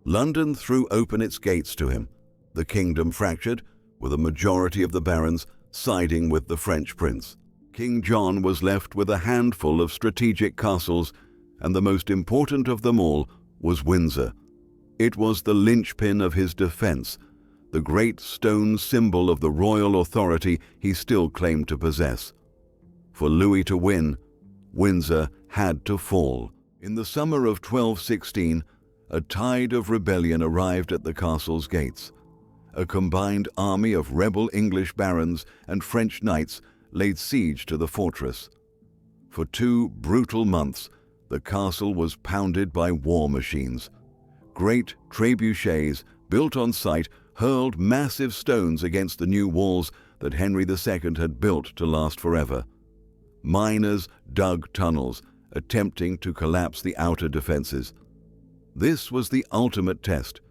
London threw open its gates to him. The kingdom fractured, with a majority of the barons siding with the French prince. King John was left with a handful of strategic castles, and the most important of them all was Windsor. It was the linchpin of his defense, the great stone symbol of the royal authority he still claimed to possess. For Louis to win, Windsor had to fall. In the summer of 1216, a tide of rebellion arrived at the castle's gates. A combined army of rebel English barons and French knights laid siege to the fortress. For 2 brutal months, the castle was pounded by war machines. Great trebuchets, built on site, hurled massive stones against the new walls that Henry II had built to last forever. Miners dug tunnels, attempting to collapse the outer defenses. This was the ultimate test.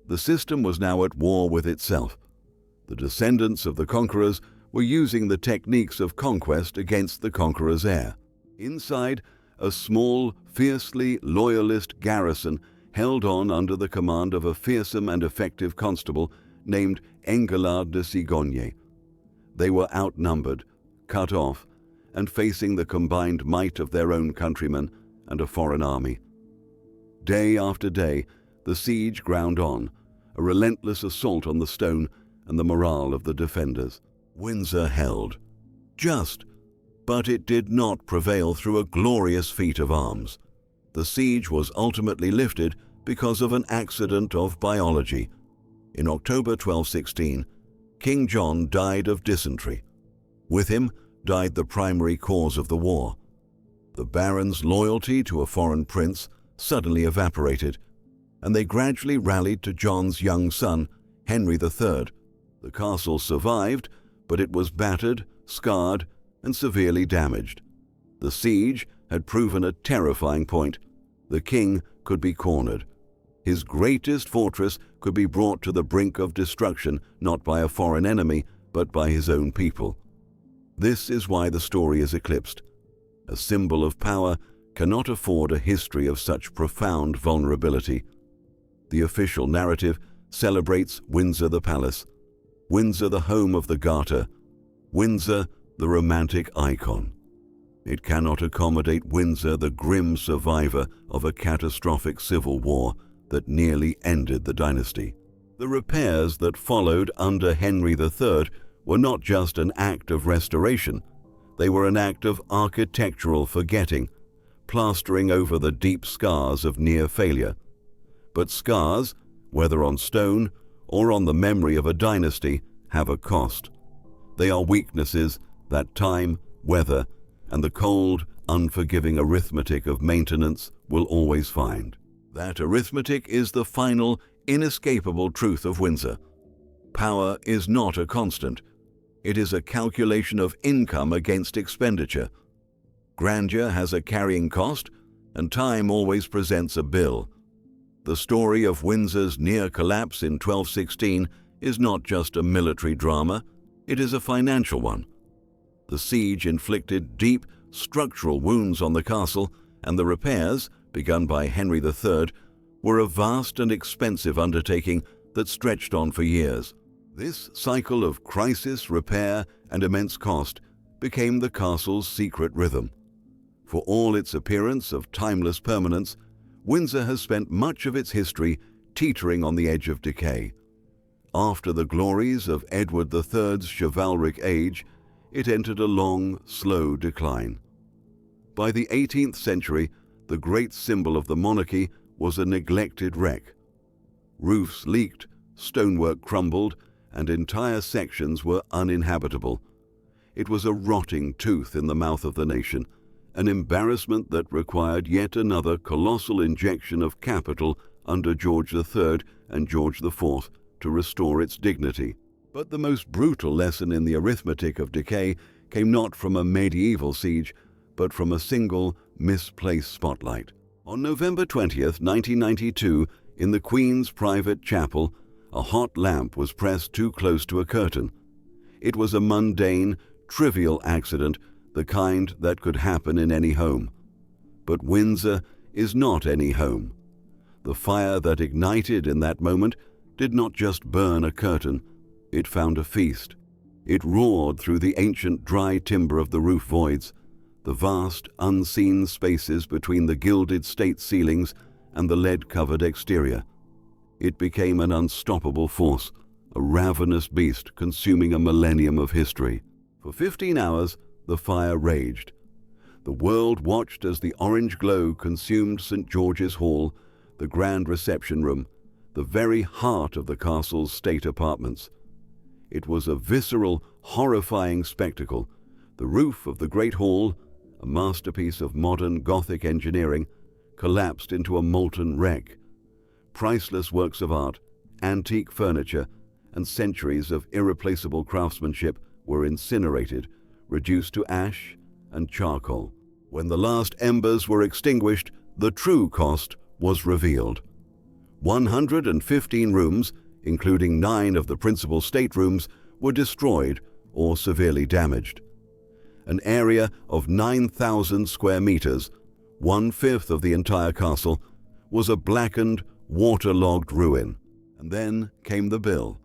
The system was now at war with itself. The descendants of the conquerors were using the techniques of conquest against the conqueror's heir. Inside, a small, fiercely loyalist garrison held on under the command of a fearsome and effective constable named Engelard de Cigogne. They were outnumbered, cut off, and facing the combined might of their own countrymen and a foreign army. Day after day, the siege ground on, a relentless assault on the stone and the morale of the defenders. Windsor held. Just, but it did not prevail through a glorious feat of arms. The siege was ultimately lifted because of an accident of biology. In October 1216, King John died of dysentery. With him died the primary cause of the war. The barons' loyalty to a foreign prince suddenly evaporated, and they gradually rallied to John's young son, Henry III. The castle survived, but it was battered, scarred, and severely damaged. The siege had proven a terrifying point. The king could be cornered. His greatest fortress could be brought to the brink of destruction not by a foreign enemy, but by his own people. This is why the story is eclipsed. A symbol of power cannot afford a history of such profound vulnerability. The official narrative celebrates Windsor the palace, Windsor the home of the Garter, Windsor the romantic icon. It cannot accommodate Windsor, the grim survivor of a catastrophic civil war that nearly ended the dynasty. The repairs that followed under Henry III were not just an act of restoration, they were an act of architectural forgetting, plastering over the deep scars of near failure. But scars, whether on stone or on the memory of a dynasty, have a cost. They are weaknesses that time, weather, and the cold, unforgiving arithmetic of maintenance will always find. That arithmetic is the final, inescapable truth of Windsor. Power is not a constant. It is a calculation of income against expenditure. Grandeur has a carrying cost, and time always presents a bill. The story of Windsor's near collapse in 1216 is not just a military drama, it is a financial one. The siege inflicted deep, structural wounds on the castle, and the repairs, begun by Henry III, were a vast and expensive undertaking that stretched on for years. This cycle of crisis, repair, and immense cost became the castle's secret rhythm. For all its appearance of timeless permanence, Windsor has spent much of its history teetering on the edge of decay. After the glories of Edward III's chivalric age, it entered a long, slow decline. By the 18th century, the great symbol of the monarchy was a neglected wreck. Roofs leaked, stonework crumbled, and entire sections were uninhabitable. It was a rotting tooth in the mouth of the nation, an embarrassment that required yet another colossal injection of capital under George III and George IV to restore its dignity. But the most brutal lesson in the arithmetic of decay came not from a medieval siege, but from a single misplaced spotlight. On November 20th, 1992, in the Queen's private chapel, a hot lamp was pressed too close to a curtain. It was a mundane, trivial accident, the kind that could happen in any home. But Windsor is not any home. The fire that ignited in that moment did not just burn a curtain, it found a feast. It roared through the ancient dry timber of the roof voids, the vast, unseen spaces between the gilded state ceilings and the lead-covered exterior. It became an unstoppable force, a ravenous beast consuming a millennium of history. For 15 hours, the fire raged. The world watched as the orange glow consumed St. George's Hall, the grand reception room, the very heart of the castle's state apartments. It was a visceral, horrifying spectacle. The roof of the Great Hall, a masterpiece of modern Gothic engineering, collapsed into a molten wreck. Priceless works of art, antique furniture, and centuries of irreplaceable craftsmanship were incinerated, reduced to ash and charcoal. When the last embers were extinguished, the true cost was revealed. 115 rooms, including 9 of the principal staterooms, were destroyed or severely damaged. An area of 9,000 square meters, 1/5 of the entire castle, was a blackened, waterlogged ruin. And then came the bill.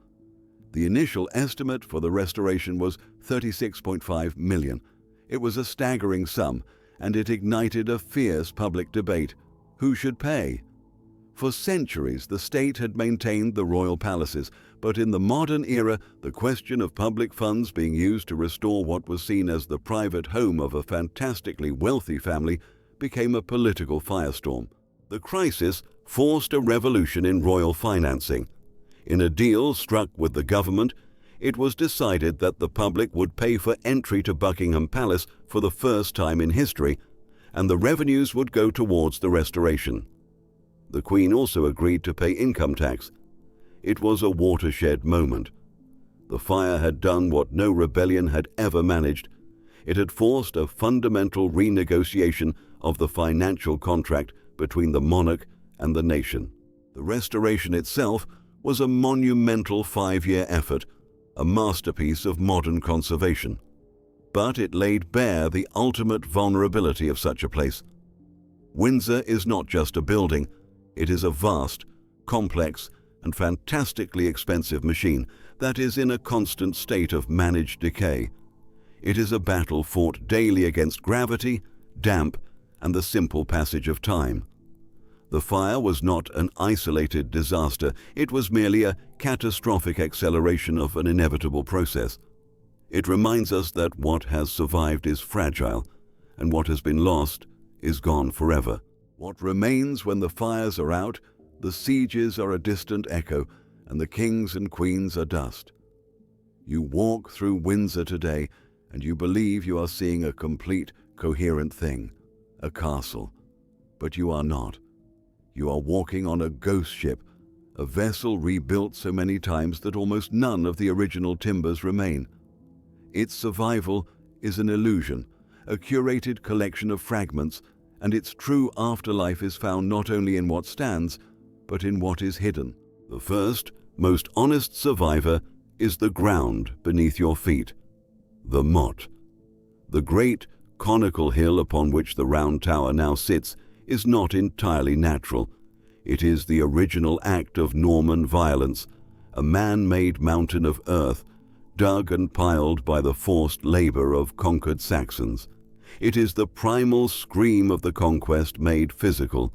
The initial estimate for the restoration was $36.5 million. It was a staggering sum, and it ignited a fierce public debate. Who should pay? For centuries, the state had maintained the royal palaces, but in the modern era, the question of public funds being used to restore what was seen as the private home of a fantastically wealthy family became a political firestorm. The crisis forced a revolution in royal financing. In a deal struck with the government, it was decided that the public would pay for entry to Buckingham Palace for the first time in history, and the revenues would go towards the restoration. The Queen also agreed to pay income tax. It was a watershed moment. The fire had done what no rebellion had ever managed. It had forced a fundamental renegotiation of the financial contract between the monarch and the nation. The restoration itself was a monumental 5-year effort, a masterpiece of modern conservation. But it laid bare the ultimate vulnerability of such a place. Windsor is not just a building, it is a vast, complex, and fantastically expensive machine that is in a constant state of managed decay. It is a battle fought daily against gravity, damp, and the simple passage of time. The fire was not an isolated disaster, it was merely a catastrophic acceleration of an inevitable process. It reminds us that what has survived is fragile, and what has been lost is gone forever. What remains when the fires are out, the sieges are a distant echo, and the kings and queens are dust. You walk through Windsor today, and you believe you are seeing a complete, coherent thing, a castle. But you are not. You are walking on a ghost ship, a vessel rebuilt so many times that almost none of the original timbers remain. Its survival is an illusion, a curated collection of fragments, and its true afterlife is found not only in what stands, but in what is hidden. The first, most honest survivor is the ground beneath your feet, the motte. The great, conical hill upon which the round tower now sits is not entirely natural. It is the original act of Norman violence, a man-made mountain of earth, dug and piled by the forced labor of conquered Saxons. It is the primal scream of the conquest made physical.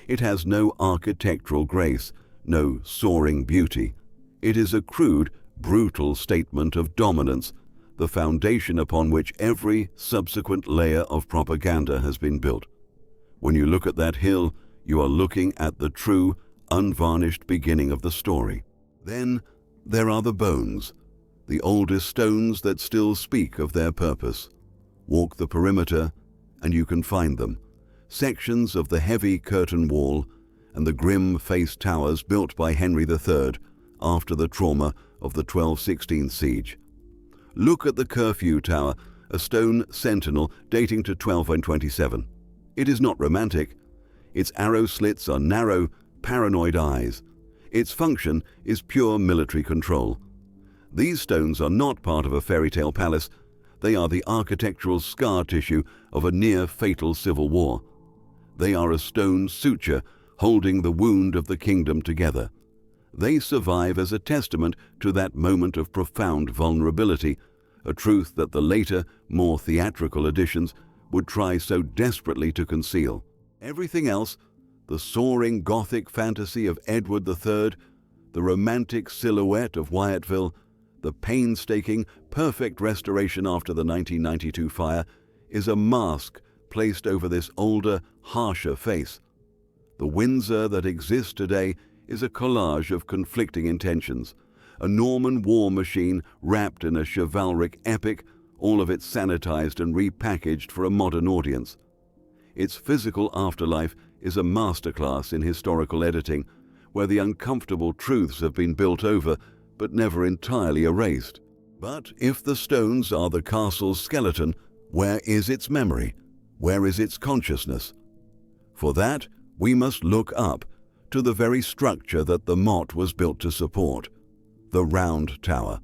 It has no architectural grace, no soaring beauty. It is a crude, brutal statement of dominance, the foundation upon which every subsequent layer of propaganda has been built. When you look at that hill, you are looking at the true, unvarnished beginning of the story. Then there are the bones, the oldest stones that still speak of their purpose. Walk the perimeter, and you can find them. Sections of the heavy curtain wall and the grim-faced towers built by Henry III, after the trauma of the 1216 siege. Look at the Curfew Tower, a stone sentinel dating to 1227. It is not romantic. Its arrow slits are narrow, paranoid eyes. Its function is pure military control. These stones are not part of a fairy tale palace. They are the architectural scar tissue of a near-fatal civil war. They are a stone suture holding the wound of the kingdom together. They survive as a testament to that moment of profound vulnerability, a truth that the later, more theatrical editions would try so desperately to conceal. Everything else, the soaring Gothic fantasy of Edward III, the romantic silhouette of Wyattville, the painstaking, perfect restoration after the 1992 fire, is a mask placed over this older, harsher face. The Windsor that exists today is a collage of conflicting intentions, a Norman war machine wrapped in a chivalric epic, all of it sanitized and repackaged for a modern audience. Its physical afterlife is a masterclass in historical editing, where the uncomfortable truths have been built over but never entirely erased. But if the stones are the castle's skeleton, where is its memory? Where is its consciousness? For that, we must look up to the very structure that the motte was built to support, the Round Tower.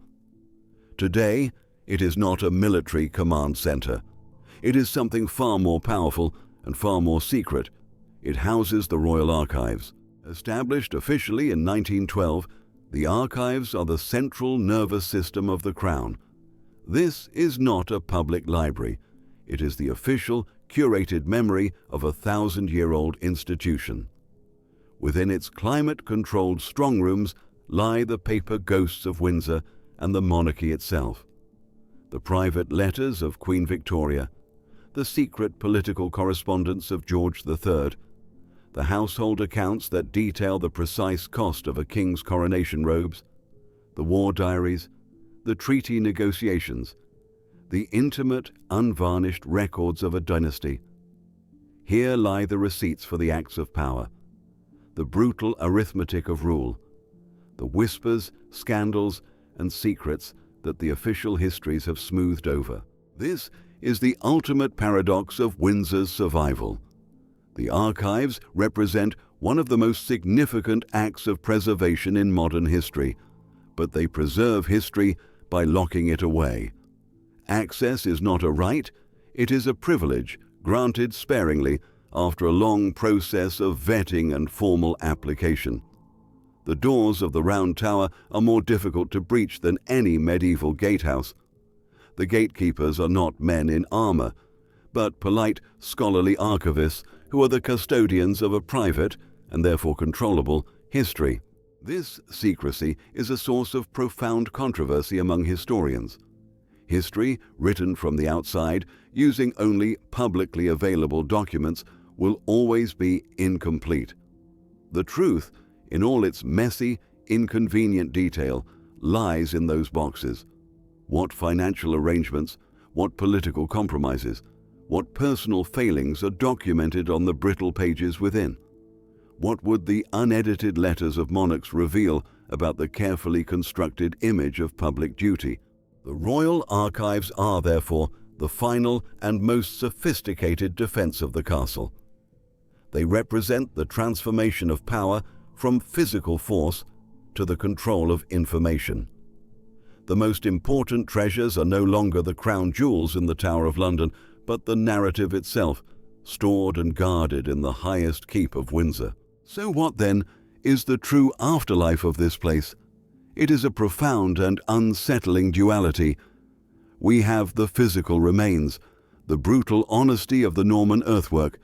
Today, it is not a military command center. It is something far more powerful and far more secret. It houses the Royal Archives. Established officially in 1912, the archives are the central nervous system of the Crown. This is not a public library. It is the official, curated memory of a 1,000-year-old institution. Within its climate-controlled strongrooms lie the paper ghosts of Windsor and the monarchy itself. The private letters of Queen Victoria, the secret political correspondence of George III, the household accounts that detail the precise cost of a king's coronation robes, the war diaries, the treaty negotiations, the intimate, unvarnished records of a dynasty. Here lie the receipts for the acts of power, the brutal arithmetic of rule, the whispers, scandals, and secrets that the official histories have smoothed over. This is the ultimate paradox of Windsor's survival. The archives represent one of the most significant acts of preservation in modern history, but they preserve history by locking it away. Access is not a right, it is a privilege granted sparingly after a long process of vetting and formal application. The doors of the Round Tower are more difficult to breach than any medieval gatehouse. The gatekeepers are not men in armor, but polite, scholarly archivists who are the custodians of a private, and therefore controllable, history. This secrecy is a source of profound controversy among historians. History, written from the outside, using only publicly available documents, will always be incomplete. The truth, in all its messy, inconvenient detail, lies in those boxes. What financial arrangements, what political compromises, what personal failings are documented on the brittle pages within? What would the unedited letters of monarchs reveal about the carefully constructed image of public duty? The royal archives are, therefore, the final and most sophisticated defense of the castle. They represent the transformation of power from physical force to the control of information. The most important treasures are no longer the crown jewels in the Tower of London, but the narrative itself, stored and guarded in the highest keep of Windsor. So what, then, is the true afterlife of this place? It is a profound and unsettling duality. We have the physical remains, the brutal honesty of the Norman earthwork,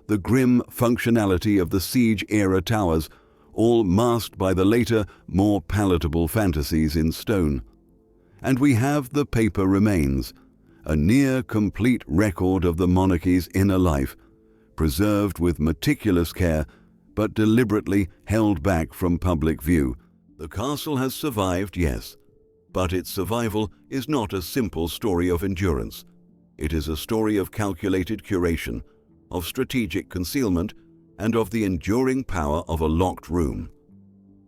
the grim functionality of the siege-era towers, all masked by the later, more palatable fantasies in stone. And we have the paper remains, a near-complete record of the monarchy's inner life, preserved with meticulous care, but deliberately held back from public view. The castle has survived, yes, but its survival is not a simple story of endurance. It is a story of calculated curation, of strategic concealment, and of the enduring power of a locked room.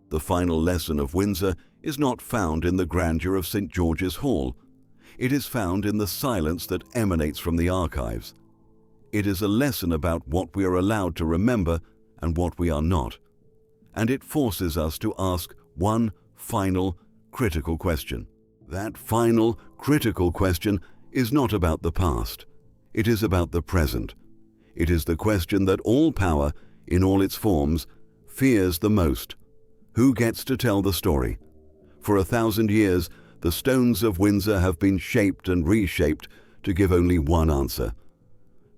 The final lesson of Windsor is not found in the grandeur of St. George's Hall. It is found in the silence that emanates from the archives. It is a lesson about what we are allowed to remember and what we are not. And it forces us to ask one final, critical question. That final, critical question is not about the past. It is about the present. It is the question that all power, in all its forms, fears the most. Who gets to tell the story? For 1,000 years, the stones of Windsor have been shaped and reshaped to give only one answer.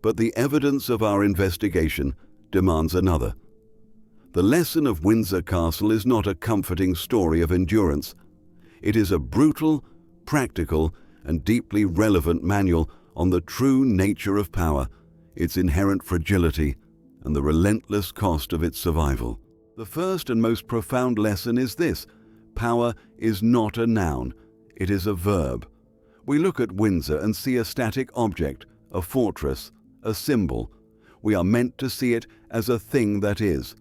But the evidence of our investigation demands another. The lesson of Windsor Castle is not a comforting story of endurance. It is a brutal, practical, and deeply relevant manual on the true nature of power, its inherent fragility, and the relentless cost of its survival. The first and most profound lesson is this: power is not a noun, it is a verb. We look at Windsor and see a static object, a fortress, a symbol. We are meant to see it as a thing that is.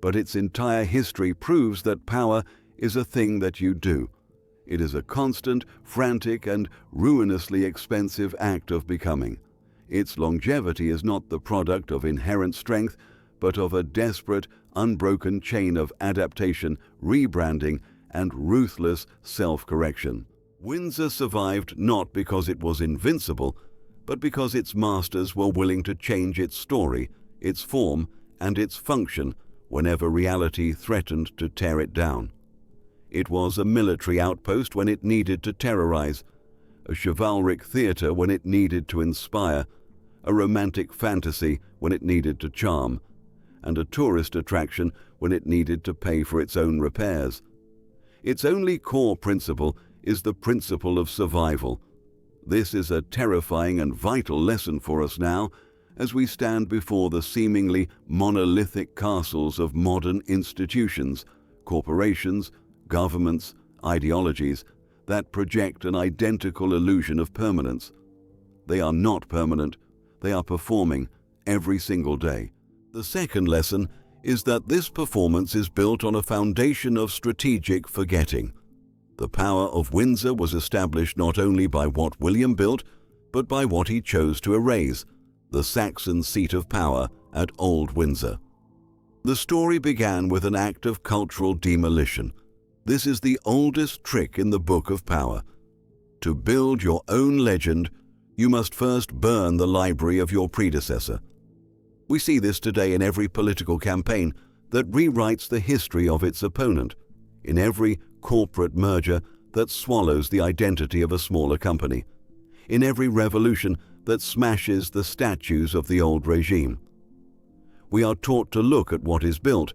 But its entire history proves that power is a thing that you do. It is a constant, frantic, and ruinously expensive act of becoming. Its longevity is not the product of inherent strength, but of a desperate, unbroken chain of adaptation, rebranding, and ruthless self-correction. Windsor survived not because it was invincible, but because its masters were willing to change its story, its form, and its function whenever reality threatened to tear it down. It was a military outpost when it needed to terrorize, a chivalric theater when it needed to inspire, a romantic fantasy when it needed to charm, and a tourist attraction when it needed to pay for its own repairs. Its only core principle is the principle of survival. This is a terrifying and vital lesson for us now, as we stand before the seemingly monolithic castles of modern institutions, corporations, governments, ideologies that project an identical illusion of permanence. They are not permanent, they are performing every single day. The second lesson is that this performance is built on a foundation of strategic forgetting. The power of Windsor was established not only by what William built, but by what he chose to erase, the Saxon seat of power at Old Windsor. The story began with an act of cultural demolition. This is the oldest trick in the Book of Power. To build your own legend, you must first burn the library of your predecessor. We see this today in every political campaign that rewrites the history of its opponent, in every corporate merger that swallows the identity of a smaller company, in every revolution that smashes the statues of the old regime. We are taught to look at what is built,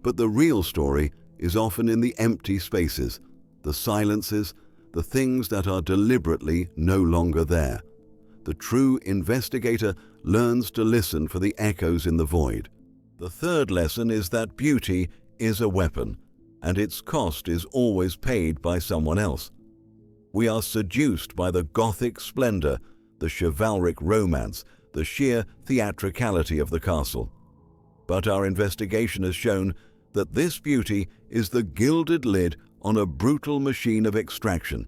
but the real story is often in the empty spaces, the silences, the things that are deliberately no longer there. The true investigator learns to listen for the echoes in the void. The third lesson is that beauty is a weapon, and its cost is always paid by someone else. We are seduced by the Gothic splendor, the chivalric romance, the sheer theatricality of the castle. But our investigation has shown that this beauty is the gilded lid on a brutal machine of extraction.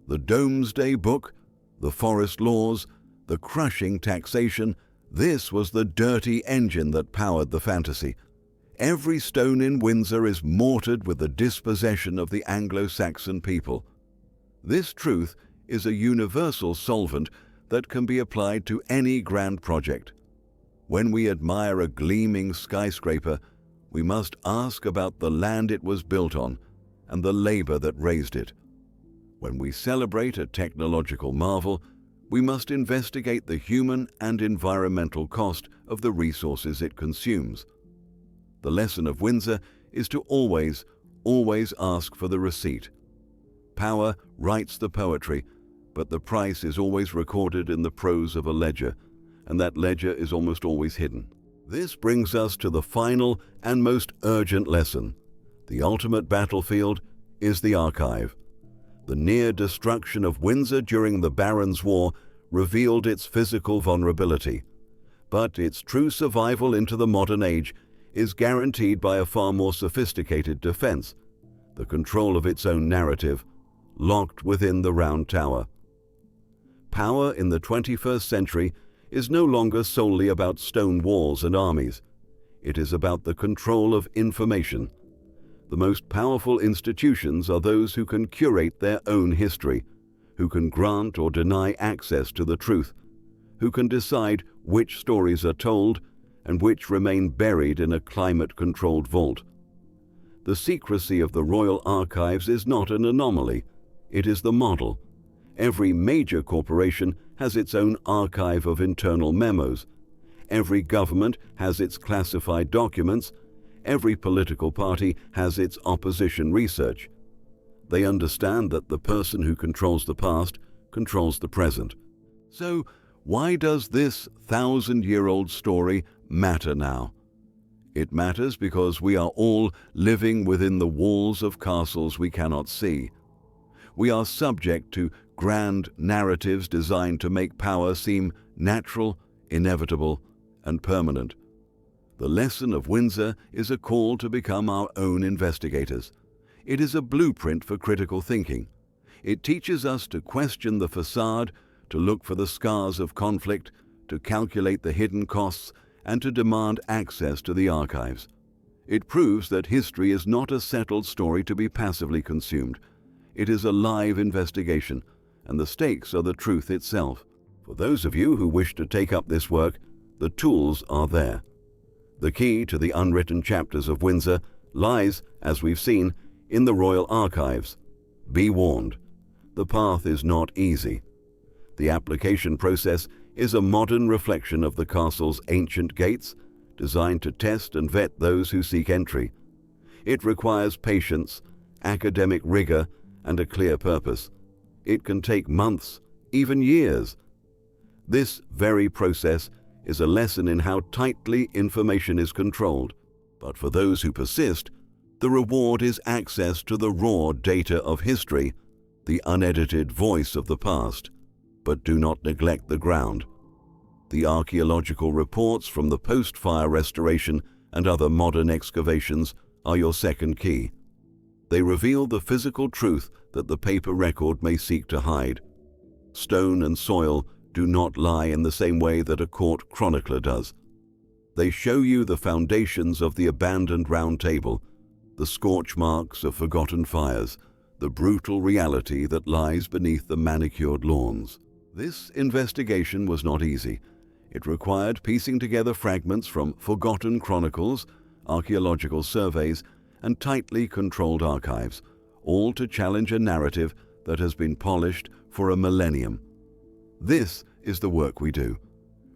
The Domesday Book, the forest laws, the crushing taxation, this was the dirty engine that powered the fantasy. Every stone in Windsor is mortared with the dispossession of the Anglo-Saxon people. This truth is a universal solvent that can be applied to any grand project. When we admire a gleaming skyscraper, we must ask about the land it was built on and the labor that raised it. When we celebrate a technological marvel, we must investigate the human and environmental cost of the resources it consumes. The lesson of Windsor is to always ask for the receipt. Power writes the poetry, but the price is always recorded in the prose of a ledger, and that ledger is almost always hidden. This brings us to the final and most urgent lesson. The ultimate battlefield is the archive. The near destruction of Windsor during the Barons' War revealed its physical vulnerability, but its true survival into the modern age is guaranteed by a far more sophisticated defense, the control of its own narrative, locked within the Round Tower. Power in the 21st century is no longer solely about stone walls and armies. It is about the control of information. The most powerful institutions are those who can curate their own history, who can grant or deny access to the truth, who can decide which stories are told and which remain buried in a climate-controlled vault. The secrecy of the royal archives is not an anomaly. It is the model. Every major corporation has its own archive of internal memos. Every government has its classified documents. Every political party has its opposition research. They understand that the person who controls the past controls the present. So, why does this 1,000-year-old story matter now? It matters because we are all living within the walls of castles we cannot see. We are subject to grand narratives designed to make power seem natural, inevitable, and permanent. The lesson of Windsor is a call to become our own investigators. It is a blueprint for critical thinking. It teaches us to question the facade, to look for the scars of conflict, to calculate the hidden costs, and to demand access to the archives. It proves that history is not a settled story to be passively consumed. It is a live investigation, and the stakes are the truth itself. For those of you who wish to take up this work, the tools are there. The key to the unwritten chapters of Windsor lies, as we've seen, in the royal archives. Be warned, the path is not easy. The application process is a modern reflection of the castle's ancient gates, designed to test and vet those who seek entry. It requires patience, academic rigor, and a clear purpose. It can take months, even years. This very process is a lesson in how tightly information is controlled. But for those who persist, the reward is access to the raw data of history, the unedited voice of the past. But do not neglect the ground. The archaeological reports from the post-fire restoration and other modern excavations are your second key. They reveal the physical truth that the paper record may seek to hide. Stone and soil do not lie in the same way that a court chronicler does. They show you the foundations of the abandoned Round Table, the scorch marks of forgotten fires, the brutal reality that lies beneath the manicured lawns. This investigation was not easy. It required piecing together fragments from forgotten chronicles, archaeological surveys, and tightly controlled archives, all to challenge a narrative that has been polished for a millennium. This is the work we do.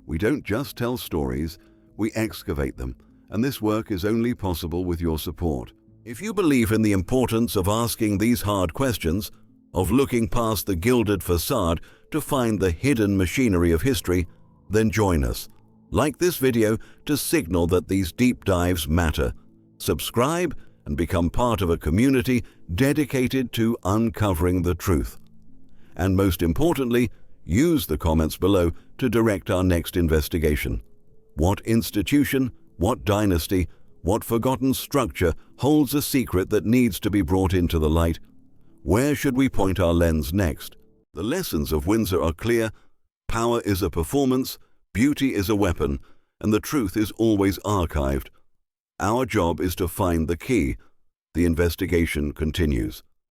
We don't just tell stories, we excavate them, and this work is only possible with your support. If you believe in the importance of asking these hard questions, of looking past the gilded facade to find the hidden machinery of history, then join us. Like this video to signal that these deep dives matter. Subscribe and become part of a community dedicated to uncovering the truth. And most importantly, use the comments below to direct our next investigation. What institution, what dynasty, what forgotten structure holds a secret that needs to be brought into the light? Where should we point our lens next? The lessons of Windsor are clear. Power is a performance, beauty is a weapon, and the truth is always archived. Our job is to find the key. The investigation continues.